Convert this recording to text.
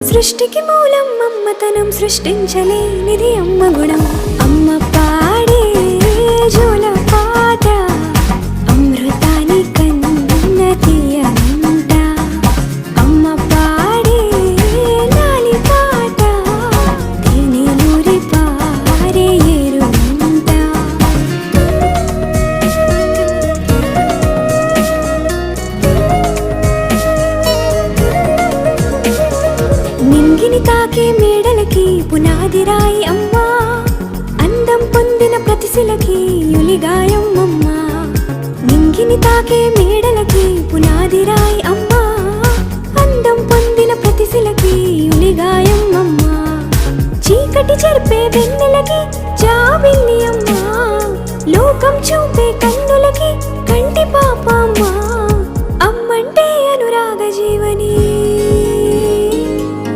సృష్టికి మూలం అమ్మతనం, సృష్టించలేనిది అమ్మ గుణం. అమ్మ పాడే జోల పాట అమృతాని కన్న తీయనంట. అమ్మ పాడే లాలి పాట తేనెలూరి పారే ఏరుంట. నింగిని తాకే మేడలకి పునాది రాయి అమ్మా, అందం పొందిన ప్రతిశిలకి యులిగాయం అమ్మా. నింగిని తాకే మేడలకి పునాది రాయి అమ్మా, అందం పొందిన ప్రతిశిలకి యులిగాయం అమ్మా. చీకటి చెరిపే వెన్నెలకి జాబిల్లి అమ్మా, లోకం చూపే కన్నులకి కంటి పాప అమ్మా.